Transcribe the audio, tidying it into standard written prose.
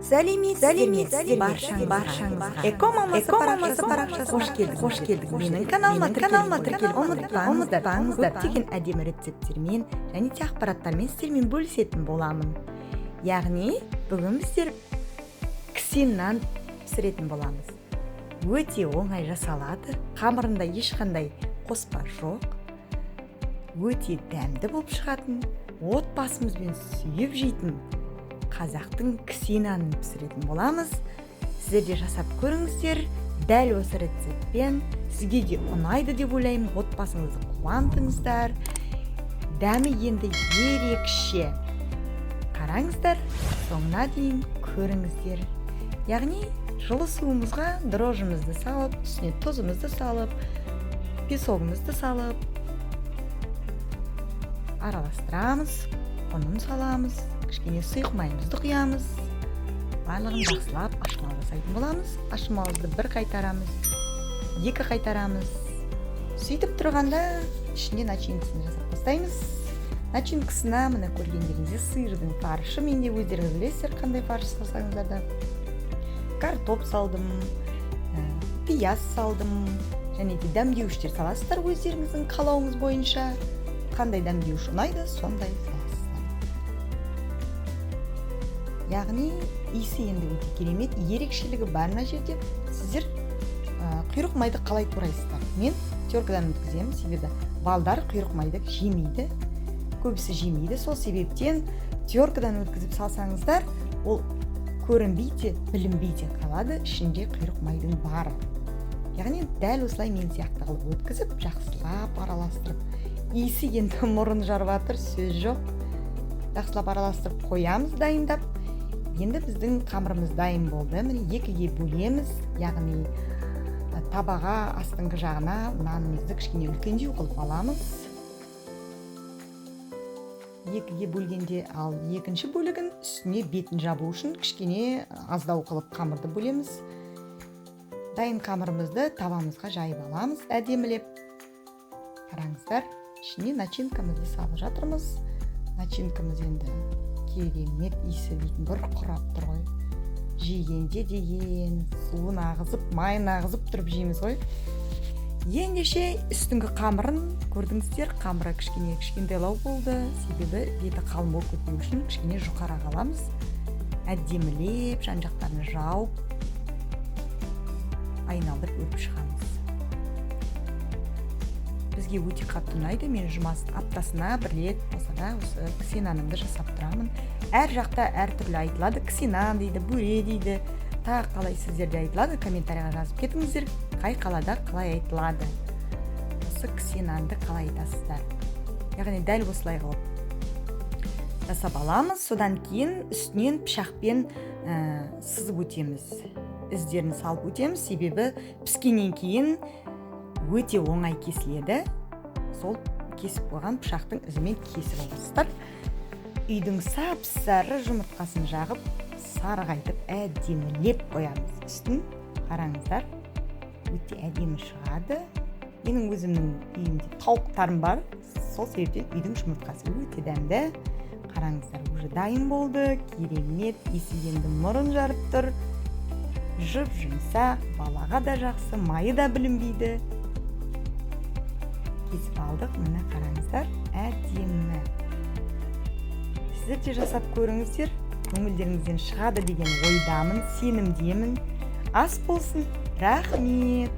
сәлеметсіздер ме баршаңызға эко мамасы парақшасына қош келдік. Менің каналыма тіркеліп ұмытпаңыздар, көптеген әдемі рецепттермен және де ақпараттармен сіздермен бөлісетін боламын. Яғни бүгін біздер кісен нан пісіретін боламыз. Өте оңай жасалады, қамырында ешқандай қоспа жоқ, өте дәмді болып шығатын, отбасымызбен сүйіп жейтін қазақтың кісен нанын пісіретін боламыз. Сіздер де жасап көріңіздер. Дәл осы рецептпен сізге де ұнайды деп ойлаймын. Отбасыңызды қуантыңыздар. Дәмі енді ерекше. Қараңыздар, соңына дейін көріңіздер. Яғни жылы суымызға дрожжымызды салып, үстіне тұзымызды салып, песогымызды салып, араластырамыз, ұнын саламыз, кішкене сұйық майымызды құямыз. Барлығын жақсылап ашымал жасайтын боламыз. Ашымалымызды бір қайтарамыз, екі қайтарамыз. Сөйтіп тұрғанда ішіне начинкасын жасап бастаймыз. Начинкасына мына көргендеріңізде сиырдың фаршы, менде өздеріңіз білесіздер қандай фарш салсаңыздар да. Картоп салдым, пияз салдым, және де дәмдеуіштер саласыздар өздеріңіздің қалауыңыз бойынша. Қандай дәмдеуіш ұнайды, сондай саласыздар. Яғни иісі енді өте керемет, ерекшелігі бар мына жерде. Сіздер құйрық майды қалай турайсыздар? Мен теркадан өткіземін, себебі балдар құйрық майды жемейді, көбісі жемейді. Сол себептен теркадан өткізіп салсаңыздар, ол көрінбейді, білінбейді қалады, ішінде құйрық майдың бары. Яғни дәл осылай мен сияқты қылып өткізіп, жақсылап араластырып, иісі енді мұрын жарып жатыр, сөз жоқ. Жақсылап араластырып қоямыз дайындап. Енді біздің қамырымыз дайын болды. Міне екіге бөлеміз, яғни табаға астыңғы жағына нанымызды кішкене үлкендеу қылып аламыз. Екіге бөлгенде, ал екінші бөлігін үстіне бетін жабу үшін кішкене аздау қылып қамырды бөлеміз. Дайын қамырымызды табамызға жайып аламыз, әдемілеп. Қараңыздар, ішіне начинкамызды салып жатырмыз. Начинкамыз енді керемет иісі дейтін бір құрап тұр ғой. Жегенде деген суын ағызып, майын ағызып тұрып жейміз ғой. Ендеше үстіңгі қамырын көрдіңіздер, қамыры кішкентайлау болды, себебі беті қалың болып кетпеу үшін кішкене жұқарақ аламыз. Әдемілеп, жан-жақтарын жауып, айналдырып өріп шығамыз. Бізге өте қатты ұнайды. Мен аптасына бір рет болса да осы кісен нанымды жасап тұрамын. Әр жақта әр түрлі айтылады. Кісен нан дейді, бүре дейді. Тағы қалай сіздерде айтылады, комментарийға жазып кетіңіздер. Қай қалада қалай айтылады? Осы кісен нанды қалай айтасыздар? Яғни дәл осылай қылып жасап аламыз. Содан кейін үстінен пышақпен сызып өтеміз. Іздерін салып өтеміз, себебі піскеннен кейін өте оңай кесіледі. Сол кесіп қойған пышақтың ізімен кесіп аласыздар. Үйдің сап-сары жұмыртқасын жағып, сарғайтып әдемілеп қоямыз. Үстін қараңыздар, өте әдемі шығады. Менің өзімнің үйімде тауықтарым бар, сол себептен үйдің жұмыртқасы өте дәмді. Қараңыздар, уже дайын болды, керемет, иісі енді мұрын жарып тұр. Жұп-жұмсақ, балаға да жақсы, майы да білінбейді. Кесіп алдық, мына қараңыздар, әдемі. Сіздер де жасап көріңіздер, көңілдеріңізден шығады деген ойдамын, сенімдемін. Ас болсын, рахмет.